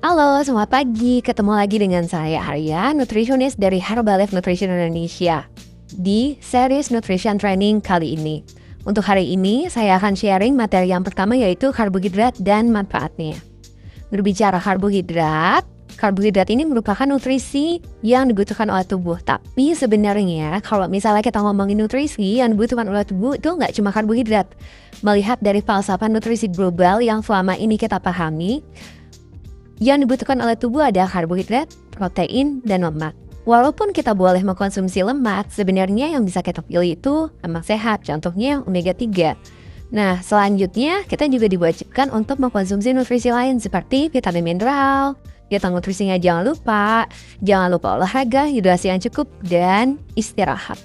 Halo, selamat pagi. Ketemu lagi dengan saya Arya, nutritionist dari Herbalife Nutrition Indonesia di series Nutrition Training kali ini. Untuk hari ini, saya akan sharing materi yang pertama yaitu karbohidrat dan manfaatnya. Berbicara karbohidrat, karbohidrat ini merupakan nutrisi yang dibutuhkan oleh tubuh. Tapi sebenarnya kalau misalnya kita ngomongin nutrisi yang dibutuhkan oleh tubuh itu nggak cuma karbohidrat. Melihat dari falsafah nutrisi global yang selama ini kita pahami, yang dibutuhkan oleh tubuh ada karbohidrat, protein, dan lemak. Walaupun kita boleh mengkonsumsi lemak, sebenarnya yang bisa kita pilih itu lemak sehat, contohnya omega 3. Nah, selanjutnya kita juga diwajibkan untuk mengkonsumsi nutrisi lain seperti vitamin mineral. Diet nutrisinya jangan lupa olahraga, hidrasi yang cukup, dan istirahat.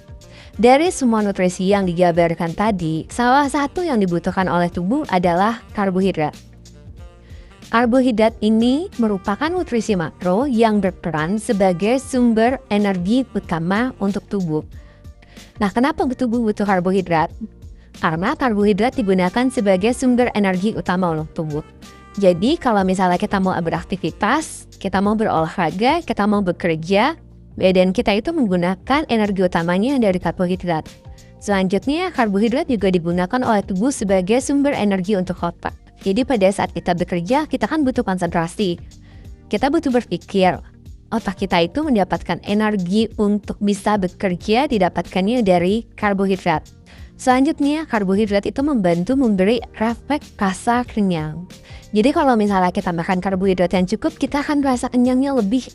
Dari semua nutrisi yang dijabarkan tadi, salah satu yang dibutuhkan oleh tubuh adalah karbohidrat. Karbohidrat ini merupakan nutrisi makro yang berperan sebagai sumber energi utama untuk tubuh. Nah, kenapa tubuh butuh karbohidrat? Karena karbohidrat digunakan sebagai sumber energi utama untuk tubuh. Jadi, kalau misalnya kita mau beraktivitas, kita mau berolahraga, kita mau bekerja, badan kita itu menggunakan energi utamanya dari karbohidrat. Selanjutnya, karbohidrat juga digunakan oleh tubuh sebagai sumber energi untuk otak. Jadi pada saat kita bekerja, kita kan butuh konsentrasi. Kita butuh berpikir. Otak kita itu mendapatkan energi untuk bisa bekerja didapatkannya dari karbohidrat. Selanjutnya, karbohidrat itu membantu memberi efek rasa kenyang. Jadi kalau misalnya kita makan karbohidrat yang cukup, kita akan rasa kenyangnya lebih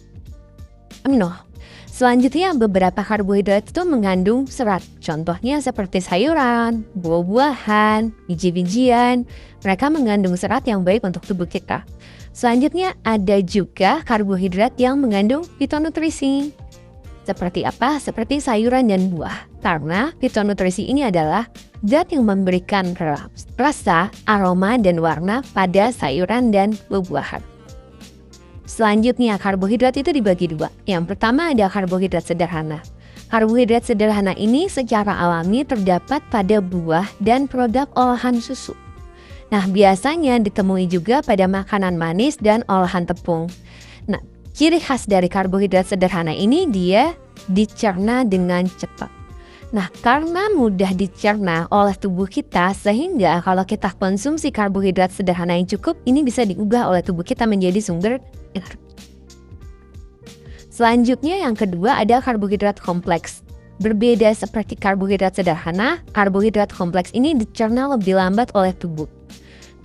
Selanjutnya, beberapa karbohidrat itu mengandung serat. Contohnya seperti sayuran, buah-buahan, biji-bijian. Mereka mengandung serat yang baik untuk tubuh kita. Selanjutnya, ada juga karbohidrat yang mengandung fitonutrisi. Seperti apa? Seperti sayuran dan buah. Karena fitonutrisi ini adalah zat yang memberikan rasa, aroma, dan warna pada sayuran dan buah-buahan. Selanjutnya, karbohidrat itu dibagi dua. Yang pertama ada karbohidrat sederhana. Karbohidrat sederhana ini secara alami terdapat pada buah dan produk olahan susu. Nah, biasanya ditemui juga pada makanan manis dan olahan tepung. Nah, ciri khas dari karbohidrat sederhana ini dia dicerna dengan cepat. Nah, karena mudah dicerna oleh tubuh kita, sehingga kalau kita konsumsi karbohidrat sederhana yang cukup, ini bisa diubah oleh tubuh kita menjadi sumber energi. Selanjutnya yang kedua ada karbohidrat kompleks. Berbeda seperti karbohidrat sederhana, karbohidrat kompleks ini dicerna lebih lambat oleh tubuh.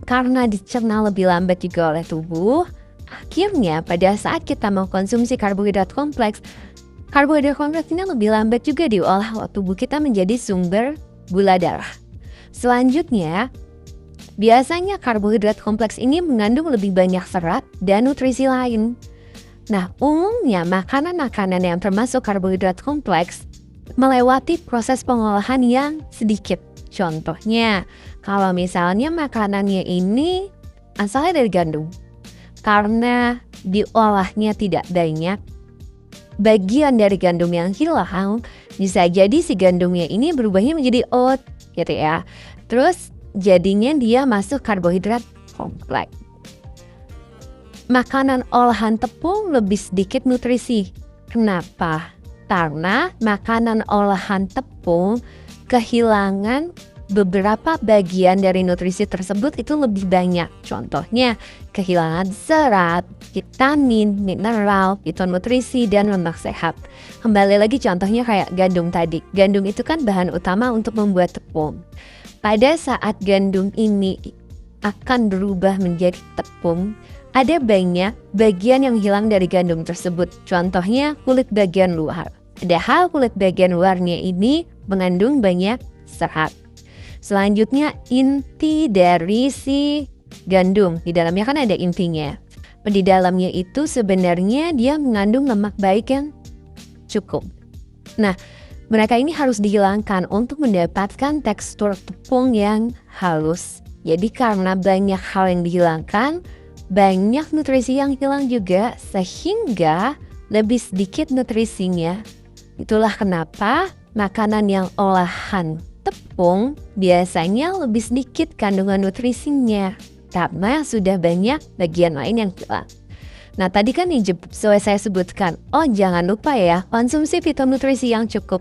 Karena dicerna lebih lambat juga oleh tubuh, akhirnya pada saat kita mengkonsumsi karbohidrat kompleks ini lebih lambat juga diolah oleh tubuh kita menjadi sumber gula darah. Selanjutnya, biasanya karbohidrat kompleks ini mengandung lebih banyak serat dan nutrisi lain. Nah, umumnya makanan-makanan yang termasuk karbohidrat kompleks melewati proses pengolahan yang sedikit. Contohnya, kalau misalnya makanannya ini asalnya dari gandum, karena diolahnya tidak banyak, bagian dari gandum yang hilang bisa jadi si gandumnya ini berubahnya menjadi oat gitu ya. Terus jadinya dia masuk karbohidrat kompleks. Makanan olahan tepung lebih sedikit nutrisi. Kenapa? Karena makanan olahan tepung kehilangan beberapa bagian dari nutrisi tersebut itu lebih banyak. Contohnya kehilangan serat, vitamin, mineral, fitonutrisi, dan lemak sehat. Kembali lagi contohnya kayak gandum tadi. Gandum itu kan bahan utama untuk membuat tepung. Pada saat gandum ini akan berubah menjadi tepung, ada banyak bagian yang hilang dari gandum tersebut. Contohnya kulit bagian luar. Padahal kulit bagian luarnya ini mengandung banyak serat. Selanjutnya inti dari si gandum. Di dalamnya kan ada intinya. Di dalamnya itu sebenarnya dia mengandung lemak baik yang cukup. Nah, mereka ini harus dihilangkan untuk mendapatkan tekstur tepung yang halus. Jadi karena banyak hal yang dihilangkan, banyak nutrisi yang hilang juga, sehingga lebih sedikit nutrisinya. Itulah kenapa makanan yang olahan tepung biasanya lebih sedikit kandungan nutrisinya karena sudah banyak bagian lain yang hilang. Nah, tadi kan saya sebutkan, jangan lupa ya, konsumsi fitonutrisi yang cukup.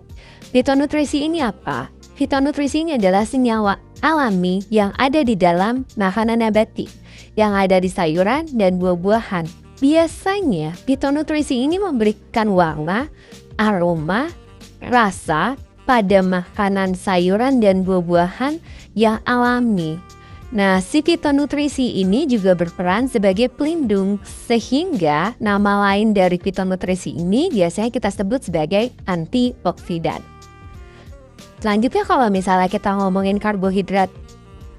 Fitonutrisi ini apa? Fitonutrisi ini adalah senyawa alami yang ada di dalam makanan nabati, yang ada di sayuran dan buah-buahan. Biasanya, fitonutrisi ini memberikan warna, aroma, rasa pada makanan sayuran dan buah-buahan yang alami. Nah, si fitonutrisi ini juga berperan sebagai pelindung, sehingga nama lain dari fitonutrisi ini biasanya kita sebut sebagai antioksidan. Selanjutnya kalau misalnya kita ngomongin karbohidrat,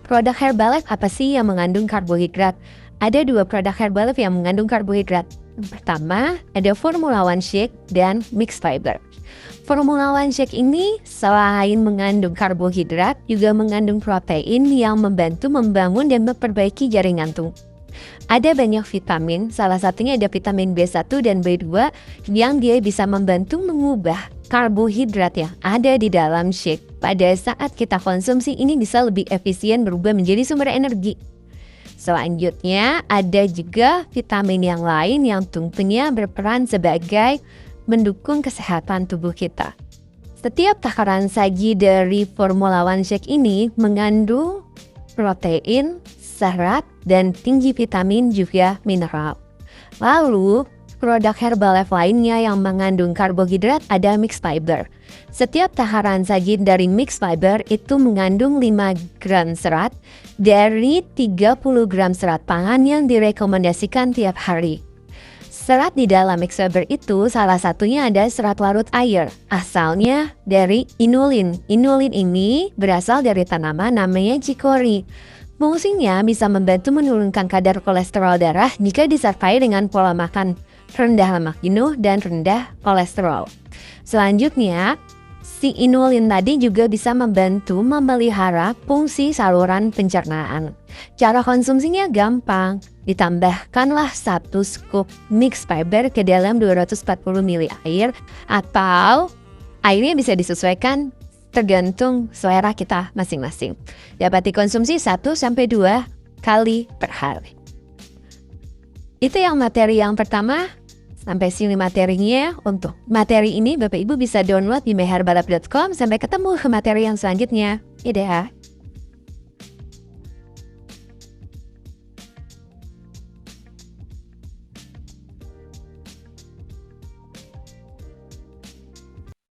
produk Herbalife apa sih yang mengandung karbohidrat? Ada 2 produk Herbalife yang mengandung karbohidrat. Yang pertama, ada Formula One Shake dan Mixed Fiber. Formula One Shake ini selain mengandung karbohidrat, juga mengandung protein yang membantu membangun dan memperbaiki jaringan tubuh. Ada banyak vitamin, salah satunya ada vitamin B1 dan B2 yang dia bisa membantu mengubah karbohidrat yang ada di dalam shake. Pada saat kita konsumsi ini bisa lebih efisien berubah menjadi sumber energi. Selanjutnya ada juga vitamin yang lain yang tentunya berperan sebagai mendukung kesehatan tubuh kita. Setiap takaran saji dari Formula One Shake ini mengandung protein, serat, dan tinggi vitamin juga mineral. Lalu, produk Herbalife lainnya yang mengandung karbohidrat ada Mixed Fiber. Setiap takaran saji dari Mixed Fiber itu mengandung 5 gram serat dari 30 gram serat pangan yang direkomendasikan tiap hari. Serat di dalam Mixed Fiber itu salah satunya ada serat larut air, asalnya dari inulin. Inulin ini berasal dari tanaman namanya chicory. Fungsinya bisa membantu menurunkan kadar kolesterol darah jika disertai dengan pola makan rendah lemak jenuh dan rendah kolesterol. Selanjutnya, si inulin tadi juga bisa membantu memelihara fungsi saluran pencernaan. Cara konsumsinya gampang. Ditambahkanlah 1 scoop Mixed Fiber ke dalam 240 ml air, atau airnya bisa disesuaikan tergantung selera kita masing-masing. Dapat dikonsumsi 1-2 kali per hari. Itu yang materi yang pertama. Sampai sini materinya. Untuk materi ini Bapak Ibu bisa download di meherbalife.com. Sampai ketemu ke materi yang selanjutnya. Dadah.